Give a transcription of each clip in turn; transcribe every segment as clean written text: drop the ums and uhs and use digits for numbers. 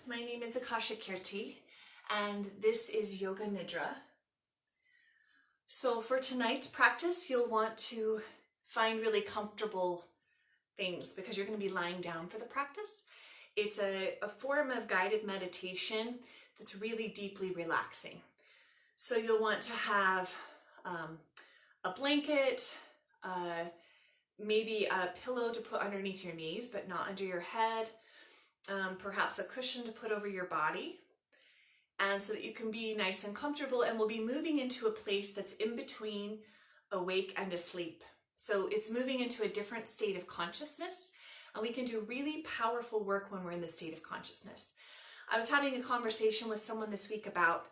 My name is Akasha Kirti, and this is Yoga Nidra. So for tonight's practice, you'll want to find really comfortable things because you're going to be lying down for the practice. It's a form of guided meditation that's really deeply relaxing. So you'll want to have a blanket, maybe a pillow to put underneath your knees, but not under your head. Perhaps a cushion to put over your body, and so that you can be nice and comfortable. And we'll be moving into a place that's in between awake and asleep. So it's moving into a different state of consciousness, and we can do really powerful work when we're in the state of consciousness. I was having a conversation with someone this week about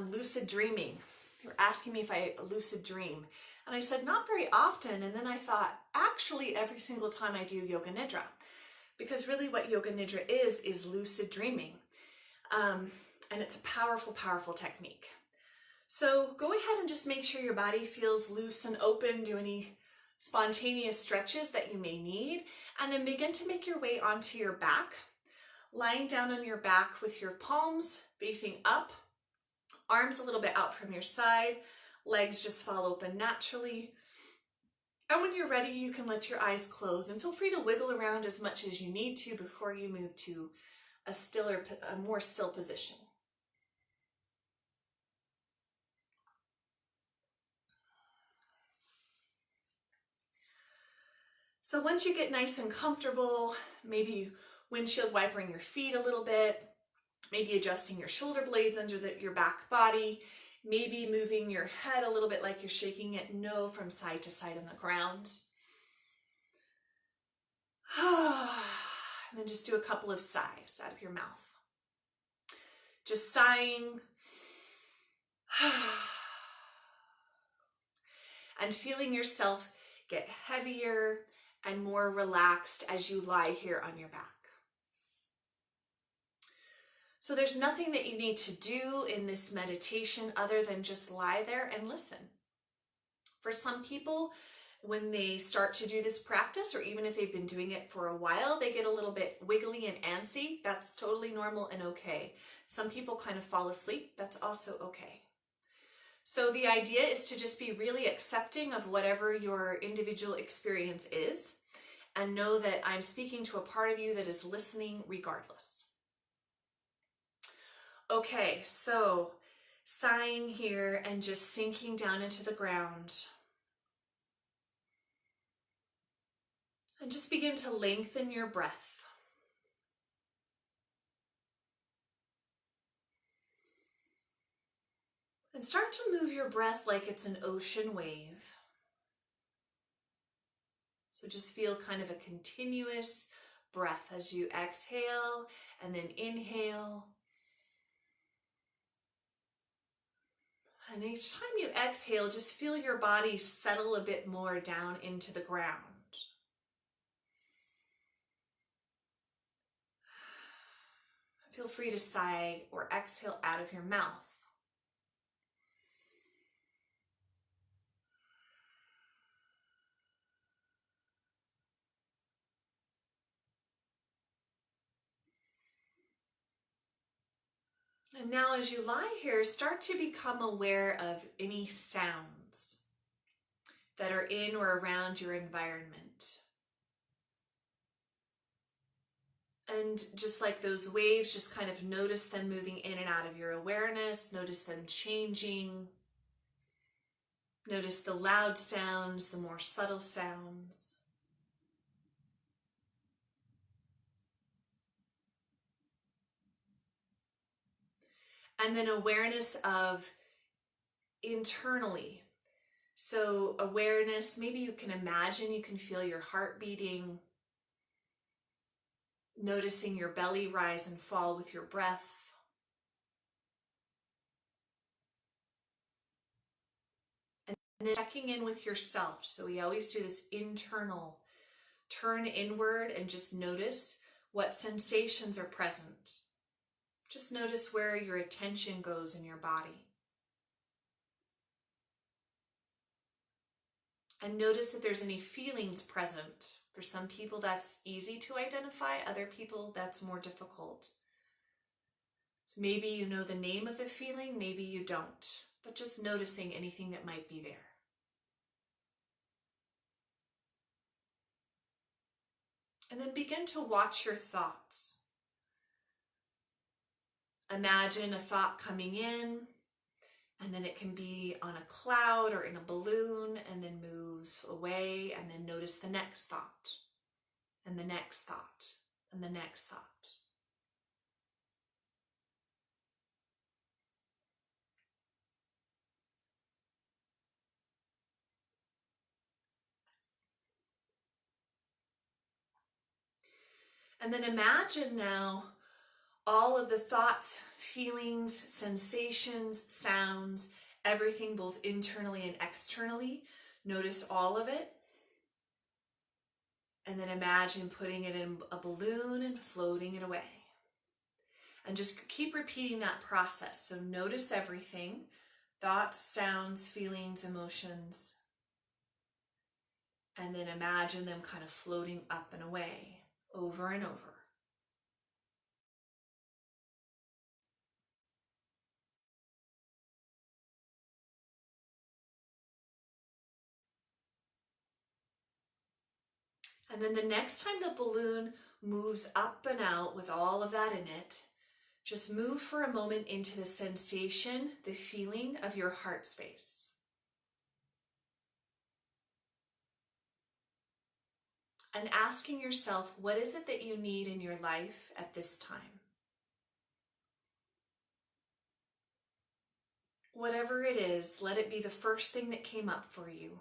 lucid dreaming. They were asking me if I lucid dream, and I said not very often. And then I thought, actually every single time I do Yoga Nidra. Because really what Yoga Nidra is lucid dreaming. And it's a powerful, powerful technique. So go ahead and just make sure your body feels loose and open. Do any spontaneous stretches that you may need. And then begin to make your way onto your back. Lying down on your back with your palms facing up. Arms a little bit out from your side. Legs just fall open naturally. And when you're ready, you can let your eyes close and feel free to wiggle around as much as you need to before you move to a more still position. So once you get nice and comfortable, maybe windshield wipering your feet a little bit, maybe adjusting your shoulder blades under your back body, maybe moving your head a little bit like you're shaking it no from side to side on the ground. And then just do a couple of sighs out of your mouth. Just sighing. And feeling yourself get heavier and more relaxed as you lie here on your back. So there's nothing that you need to do in this meditation other than just lie there and listen. For some people, when they start to do this practice, or even if they've been doing it for a while, they get a little bit wiggly and antsy. That's totally normal and okay. Some people kind of fall asleep. That's also okay. So the idea is to just be really accepting of whatever your individual experience is, and know that I'm speaking to a part of you that is listening regardless. Okay, so sighing here and just sinking down into the ground. And just begin to lengthen your breath. And start to move your breath like it's an ocean wave. So just feel kind of a continuous breath as you exhale and then inhale. And each time you exhale, just feel your body settle a bit more down into the ground. Feel free to sigh or exhale out of your mouth. And now as you lie here, start to become aware of any sounds that are in or around your environment. And just like those waves, just kind of notice them moving in and out of your awareness. Notice them changing. Notice the loud sounds, the more subtle sounds. And then awareness of internally. So awareness, maybe you can imagine, you can feel your heart beating. Noticing your belly rise and fall with your breath. And then checking in with yourself. So we always do this internal turn inward and just notice what sensations are present. Just notice where your attention goes in your body. And notice if there's any feelings present. For some people that's easy to identify, other people that's more difficult. So maybe you know the name of the feeling, maybe you don't, but just noticing anything that might be there. And then begin to watch your thoughts. Imagine a thought coming in, and then it can be on a cloud or in a balloon, and then moves away, and then notice the next thought, and the next thought, and the next thought. And then imagine now all of the thoughts, feelings, sensations, sounds, everything both internally and externally. Notice all of it. And then imagine putting it in a balloon and floating it away. And just keep repeating that process. So notice everything, thoughts, sounds, feelings, emotions. And then imagine them kind of floating up and away, over and over. And then the next time the balloon moves up and out with all of that in it, just move for a moment into the sensation, the feeling of your heart space. And asking yourself, what is it that you need in your life at this time? Whatever it is, let it be the first thing that came up for you.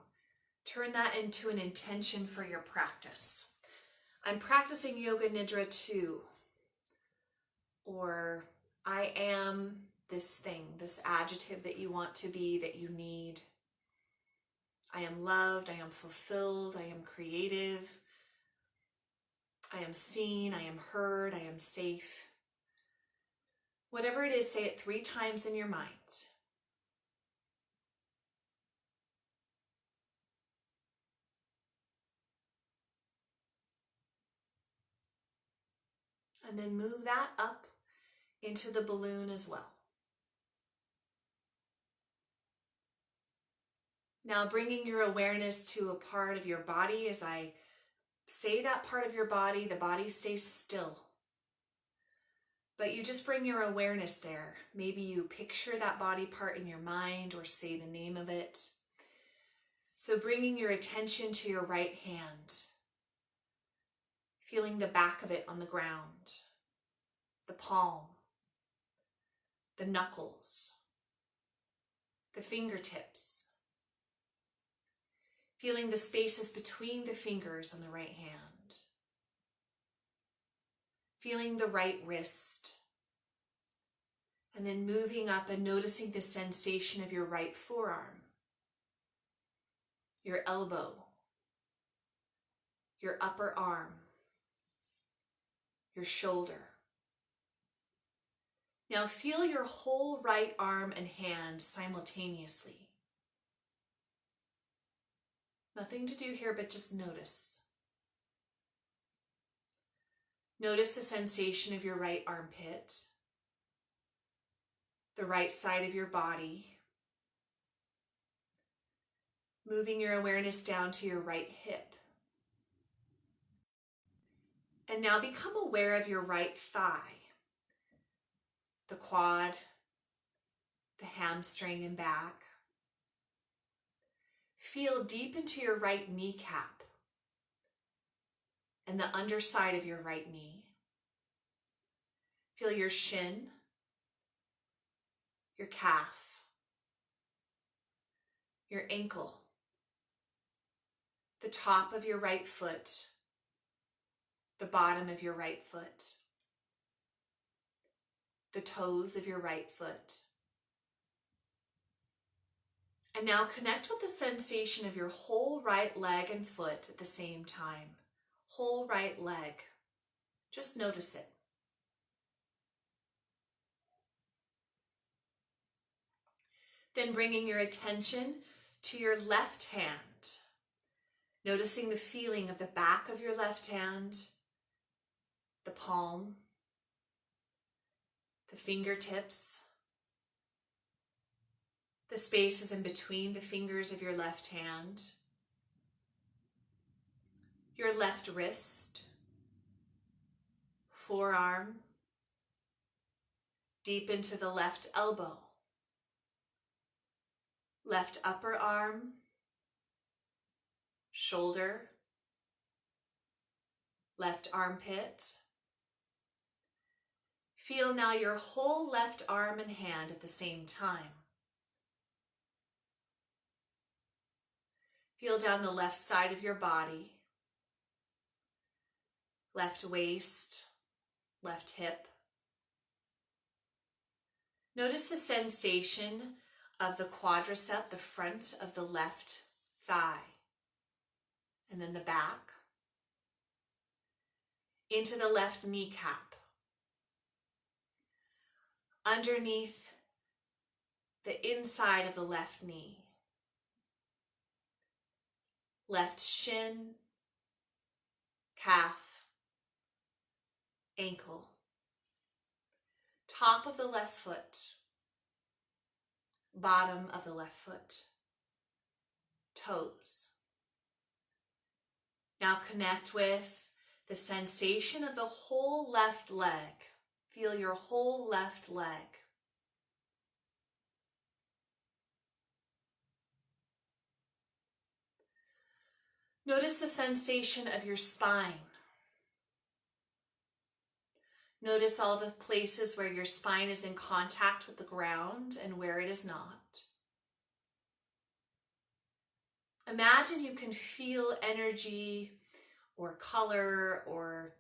Turn that into an intention for your practice. I'm practicing Yoga Nidra too. Or I am this thing, this adjective that you want to be, that you need. I am loved, I am fulfilled, I am creative. I am seen, I am heard, I am safe. Whatever it is, say it 3 times in your mind. And then move that up into the balloon as well. Now bringing your awareness to a part of your body. As I say that part of your body, the body stays still. But you just bring your awareness there. Maybe you picture that body part in your mind or say the name of it. So bringing your attention to your right hand. Feeling the back of it on the ground, the palm, the knuckles, the fingertips. Feeling the spaces between the fingers on the right hand. Feeling the right wrist. And then moving up and noticing the sensation of your right forearm, your elbow, your upper arm, your shoulder. Now feel your whole right arm and hand simultaneously. Nothing to do here, but just notice. Notice the sensation of your right armpit, the right side of your body. Moving your awareness down to your right hip. And now become aware of your right thigh, the quad, the hamstring and back. Feel deep into your right kneecap and the underside of your right knee. Feel your shin, your calf, your ankle, the top of your right foot, the bottom of your right foot, the toes of your right foot. And now connect with the sensation of your whole right leg and foot at the same time. Whole right leg. Just notice it. Then bringing your attention to your left hand. Noticing the feeling of the back of your left hand, the palm, the fingertips, the spaces in between the fingers of your left hand, your left wrist, forearm, deep into the left elbow, left upper arm, shoulder, left armpit. Feel now your whole left arm and hand at the same time. Feel down the left side of your body, left waist, left hip. Notice the sensation of the quadricep, the front of the left thigh, and then the back, into the left kneecap, underneath the inside of the left knee, left shin, calf, ankle, top of the left foot, bottom of the left foot, toes. Now connect with the sensation of the whole left leg. Feel your whole left leg. Notice the sensation of your spine. Notice all the places where your spine is in contact with the ground and where it is not. Imagine you can feel energy or color or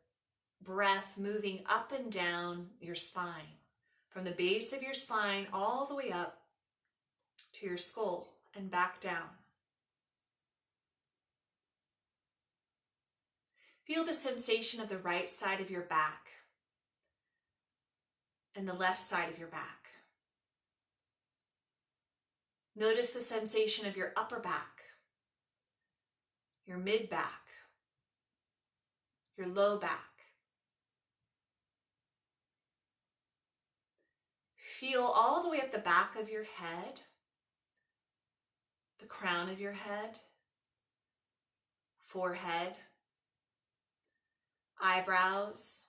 breath moving up and down your spine, from the base of your spine all the way up to your skull and back down. Feel the sensation of the right side of your back and the left side of your back. Notice the sensation of your upper back, your mid back, your low back. Feel all the way up the back of your head, the crown of your head, forehead, eyebrows,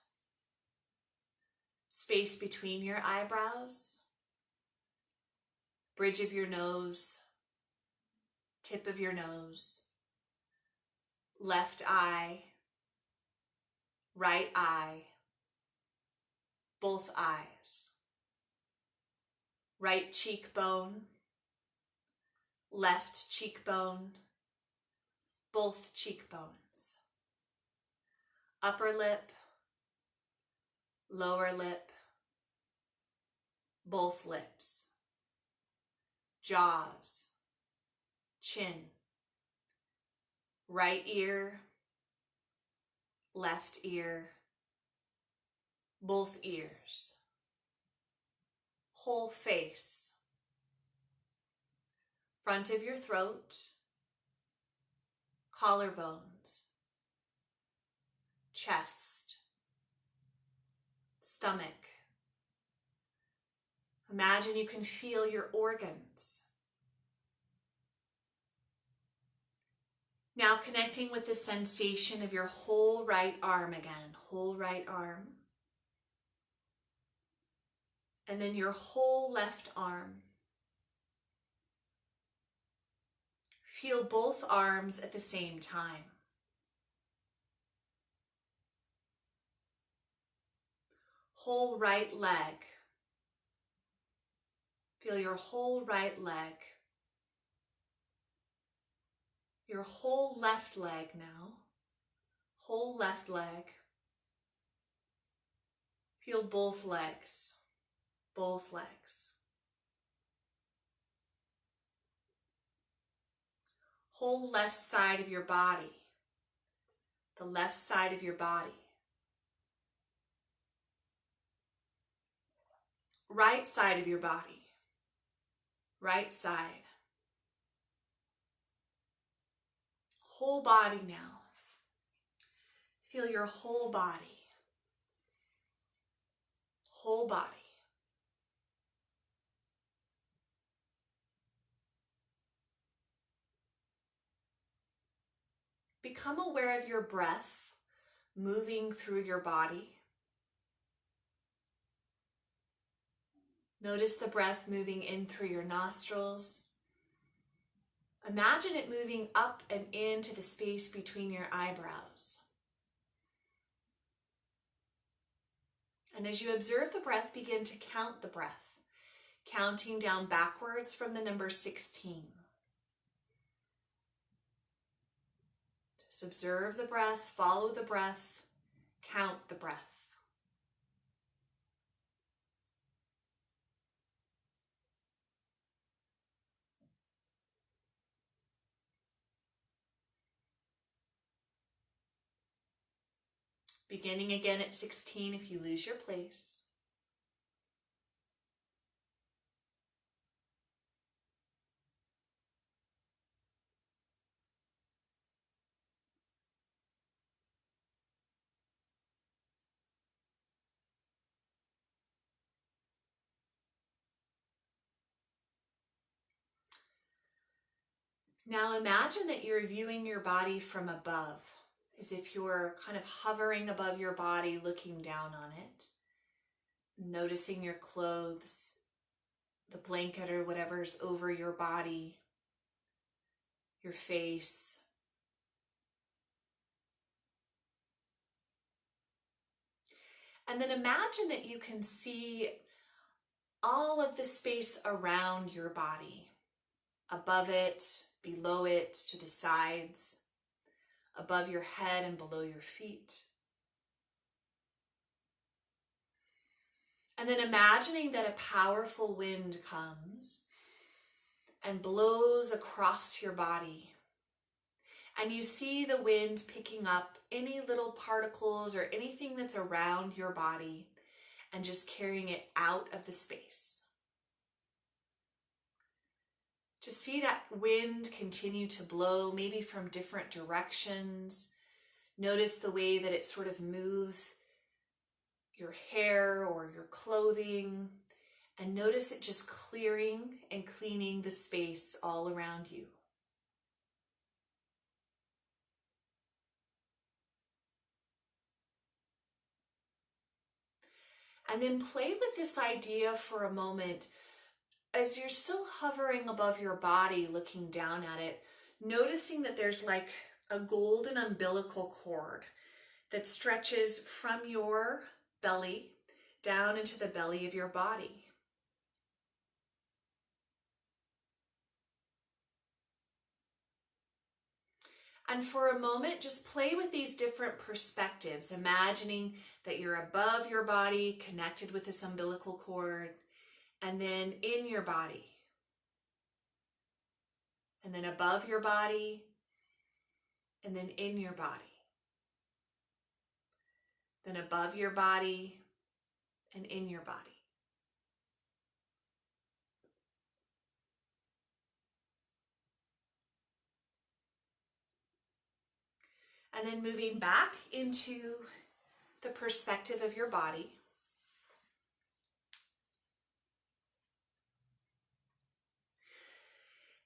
space between your eyebrows, bridge of your nose, tip of your nose, left eye, right eye, both eyes, right cheekbone, left cheekbone, both cheekbones, upper lip, lower lip, both lips, jaws, chin, right ear, left ear, both ears, whole face, front of your throat, collarbones, chest, stomach. Imagine you can feel your organs. Now connecting with the sensation of your whole right arm again, whole right arm. And then your whole left arm. Feel both arms at the same time. Whole right leg. Feel your whole right leg. Your whole left leg now. Whole left leg. Feel both legs. Both legs. Whole left side of your body. The left side of your body. Right side of your body. Right side. Whole body now. Feel your whole body. Whole body. become aware of your breath moving through your body. Notice the breath moving in through your nostrils. Imagine it moving up and into the space between your eyebrows. And as you observe the breath, begin to count the breath, counting down backwards from the number 16. Just observe the breath, follow the breath, count the breath. Beginning again at 16 if you lose your place. Now imagine that you're viewing your body from above, as if you're kind of hovering above your body, looking down on it, noticing your clothes, the blanket or whatever's over your body, your face. And then imagine that you can see all of the space around your body, above it, below it, to the sides, above your head and below your feet. And then imagining that a powerful wind comes and blows across your body. And you see the wind picking up any little particles or anything that's around your body and just carrying it out of the space. Just see that wind continue to blow, maybe from different directions. Notice the way that it sort of moves your hair or your clothing, and notice it just clearing and cleaning the space all around you. And then play with this idea for a moment. As you're still hovering above your body, looking down at it, noticing that there's like a golden umbilical cord that stretches from your belly down into the belly of your body. And for a moment, just play with these different perspectives, imagining that you're above your body, connected with this umbilical cord, and then in your body, and then above your body, and then in your body, then above your body, and in your body. And then moving back into the perspective of your body.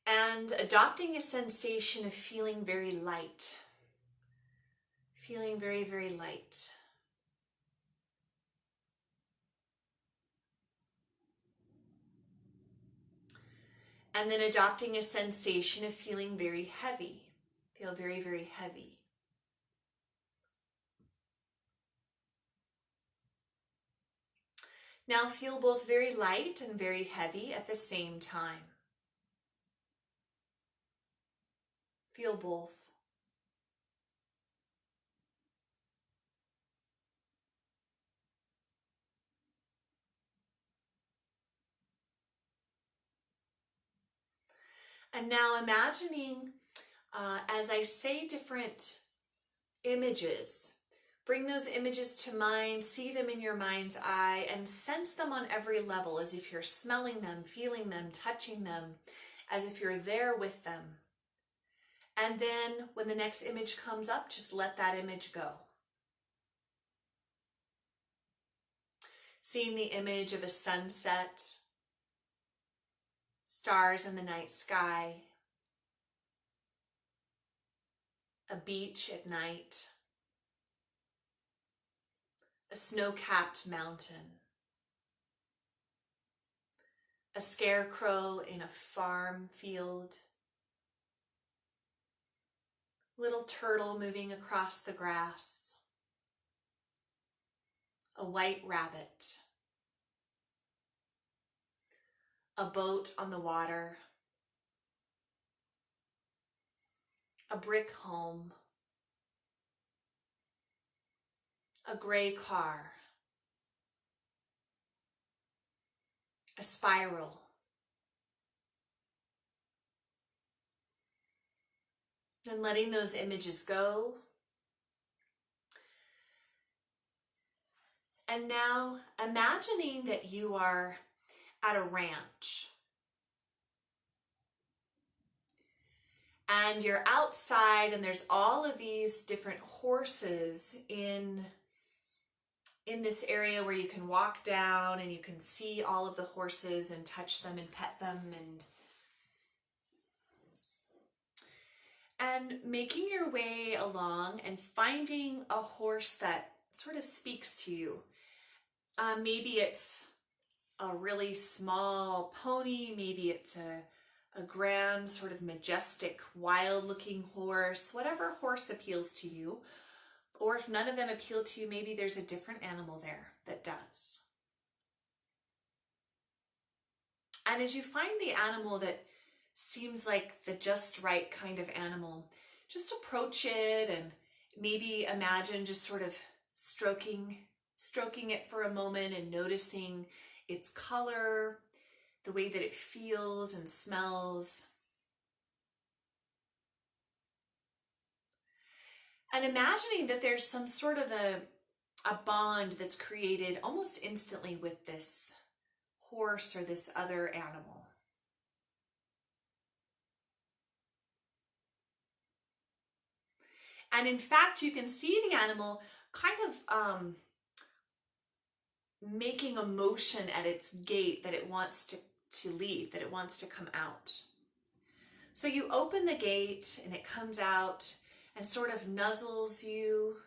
And adopting a sensation of feeling very light. Feeling very, very light. And then adopting a sensation of feeling very heavy. Feel very, very heavy. Now feel both very light and very heavy at the same time. Feel both. And now imagining, as I say different images, bring those images to mind, see them in your mind's eye, and sense them on every level, as if you're smelling them, feeling them, touching them, as if you're there with them. And then when the next image comes up, just let that image go. Seeing the image of a sunset, stars in the night sky, a beach at night, a snow-capped mountain, a scarecrow in a farm field, little turtle moving across the grass, a white rabbit, a boat on the water, a brick home, a gray car, a spiral, and letting those images go. And now imagining that you are at a ranch and you're outside and there's all of these different horses in this area where you can walk down and you can see all of the horses and touch them and pet them and making your way along and finding a horse that sort of speaks to you. Maybe it's a really small pony, maybe it's a grand, sort of majestic, wild-looking horse, whatever horse appeals to you. Or if none of them appeal to you, maybe there's a different animal there that does. And as you find the animal that seems like the just right kind of animal, just approach it and maybe imagine just sort of stroking it for a moment and noticing its color, the way that it feels and smells. And imagining that there's some sort of a bond that's created almost instantly with this horse or this other animal. And in fact, you can see the animal kind of making a motion at its gate that it wants to leave, that it wants to come out. So you open the gate and it comes out and sort of nuzzles you,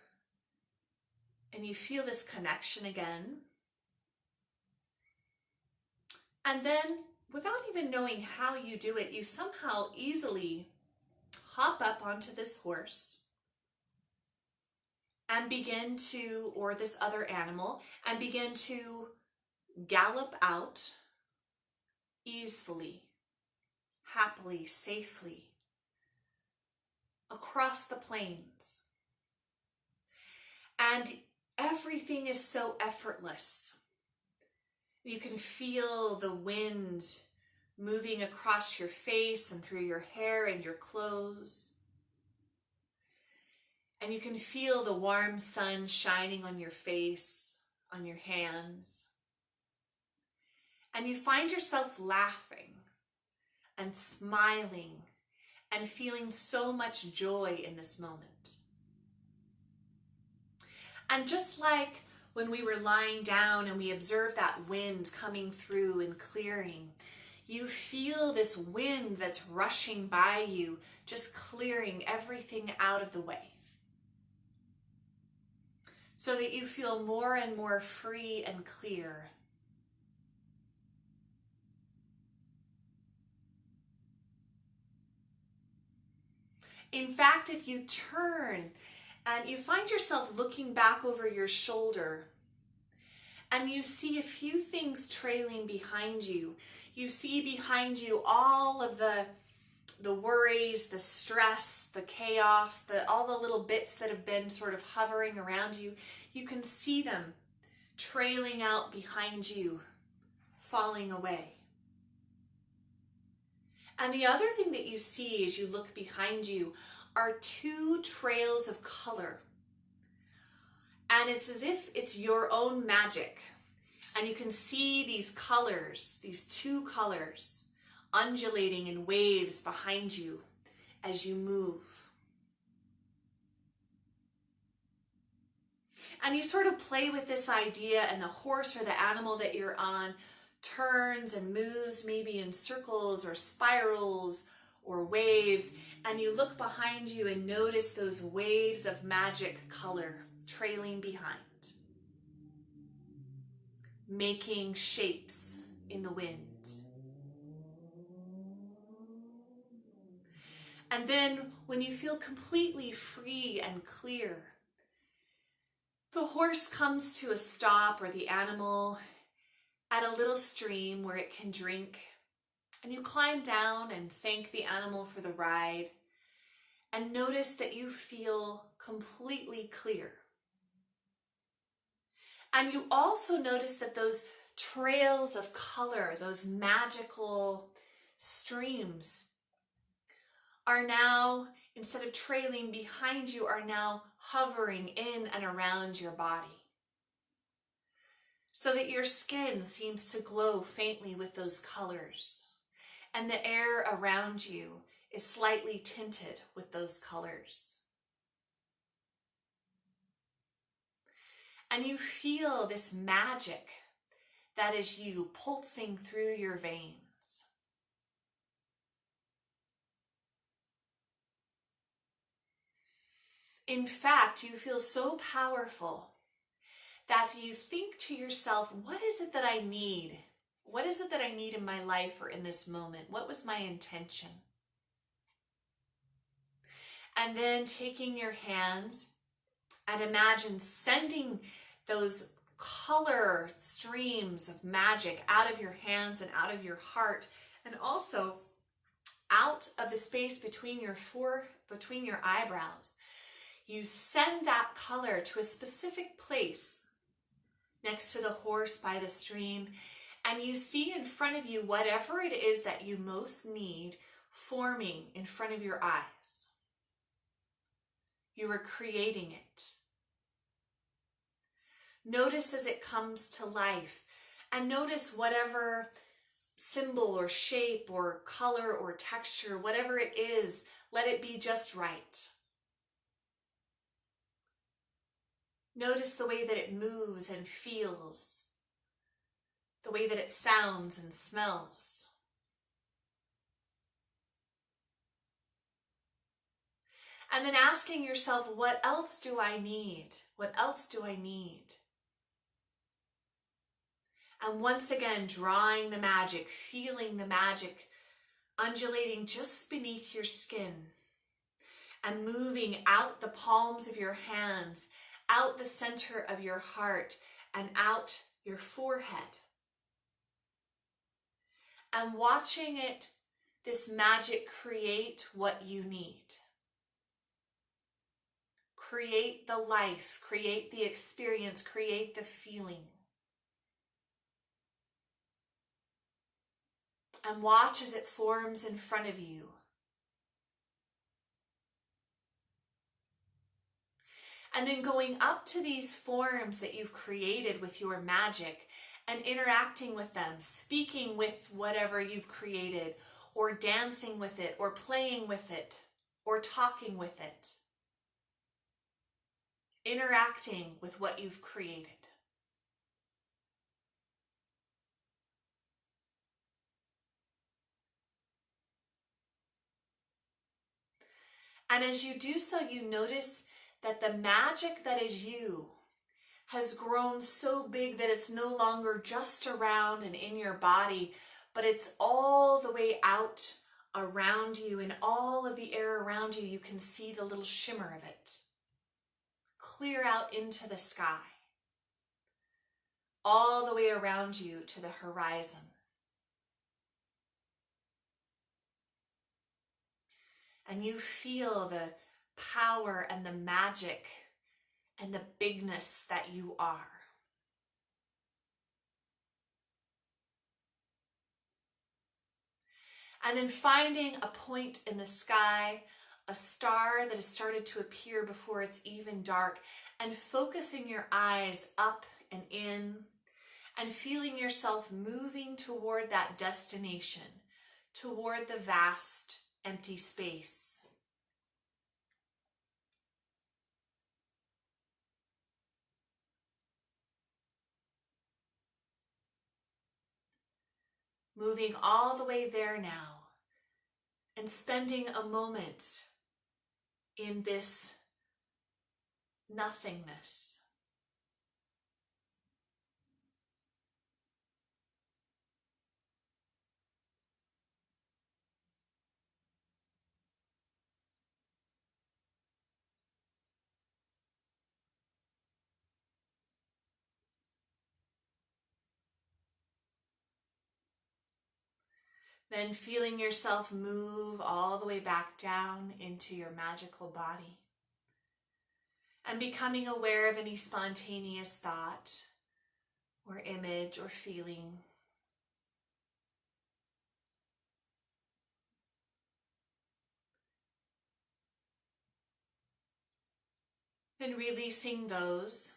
and you feel this connection again. And then, without even knowing how you do it, you somehow easily hop up onto this horse and begin to, or this other animal, and begin to gallop out easily, happily, safely across the plains. And everything is so effortless. You can feel the wind moving across your face and through your hair and your clothes. And you can feel the warm sun shining on your face, on your hands. And you find yourself laughing and smiling and feeling so much joy in this moment. And just like when we were lying down and we observed that wind coming through and clearing, you feel this wind that's rushing by you, just clearing everything out of the way, so that you feel more and more free and clear. In fact, if you turn and you find yourself looking back over your shoulder and you see a few things trailing behind you, you see behind you all of the worries, the stress, the chaos, all the little bits that have been sort of hovering around you, you can see them trailing out behind you, falling away. And the other thing that you see as you look behind you are two trails of color. And it's as if it's your own magic. And you can see these colors, these two colors, undulating in waves behind you as you move. And you sort of play with this idea, and the horse or the animal that you're on turns and moves maybe in circles or spirals or waves, and you look behind you and notice those waves of magic color trailing behind, making shapes in the wind. And then when you feel completely free and clear, the horse comes to a stop, or the animal, at a little stream where it can drink. And you climb down and thank the animal for the ride, and notice that you feel completely clear. And you also notice that those trails of color, those magical streams, are now, instead of trailing behind you, are now hovering in and around your body, so that your skin seems to glow faintly with those colors, and the air around you is slightly tinted with those colors. And you feel this magic that is you pulsing through your veins. In fact, you feel so powerful that you think to yourself, what is it that I need? What is it that I need in my life or in this moment? What was my intention? And then taking your hands and imagine sending those color streams of magic out of your hands and out of your heart, and also out of the space between your eyebrows. You send that color to a specific place next to the horse by the stream, and you see in front of you whatever it is that you most need forming in front of your eyes. You are creating it. Notice as it comes to life, and notice whatever symbol or shape or color or texture, whatever it is, let it be just right. Notice the way that it moves and feels, the way that it sounds and smells. And then asking yourself, what else do I need? What else do I need? And once again, drawing the magic, feeling the magic undulating just beneath your skin, and moving out the palms of your hands, out the center of your heart, and out your forehead. And watching it, this magic, create what you need. Create the life, create the experience, create the feeling. And watch as it forms in front of you. And then going up to these forms that you've created with your magic and interacting with them, speaking with whatever you've created, or dancing with it, or playing with it, or talking with it. Interacting with what you've created. And as you do so, you notice that the magic that is you has grown so big that it's no longer just around and in your body, but it's all the way out around you, and all of the air around you, you can see the little shimmer of it. Clear out into the sky, all the way around you to the horizon. And you feel the power and the magic and the bigness that you are. And then finding a point in the sky, a star that has started to appear before it's even dark, and focusing your eyes up and in, and feeling yourself moving toward that destination, toward the vast empty space. Moving all the way there now, and spending a moment in this nothingness. Then feeling yourself move all the way back down into your magical body. And becoming aware of any spontaneous thought or image or feeling. And releasing those.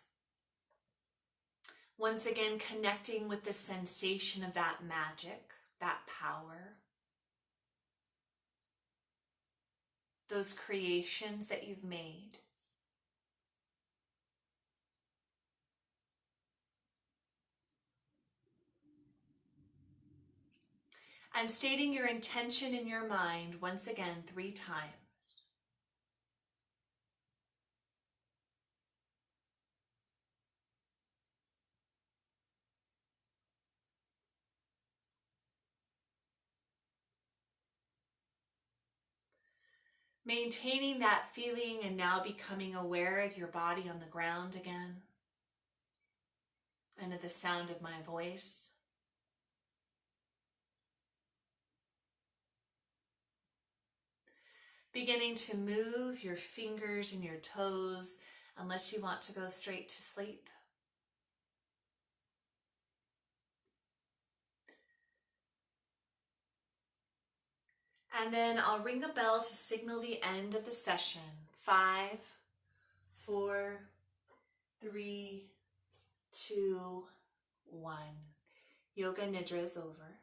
Once again, connecting with the sensation of that magic, that power. Those creations that you've made. And stating your intention in your mind once again 3 times. Maintaining that feeling and now becoming aware of your body on the ground again and of the sound of my voice. Beginning to move your fingers and your toes unless you want to go straight to sleep. And then I'll ring a bell to signal the end of the session. 5, 4, 3, 2, 1. Yoga Nidra is over.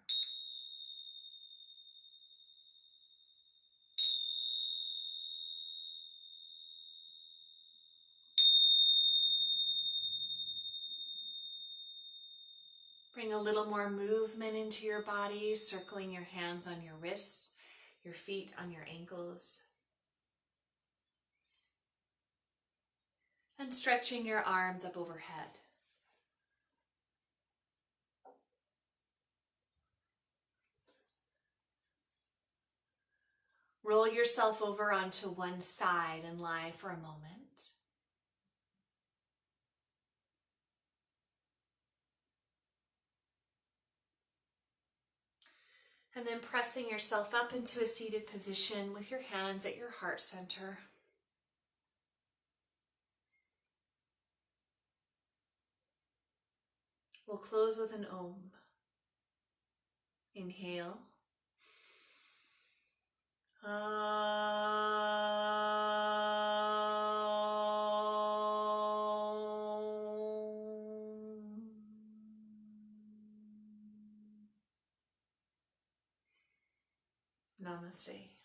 Bring a little more movement into your body, circling your hands on your wrists, your feet on your ankles. And stretching your arms up overhead. Roll yourself over onto one side and lie for a moment. And then pressing yourself up into a seated position with your hands at your heart center. We'll close with an Om. Inhale. Namaste.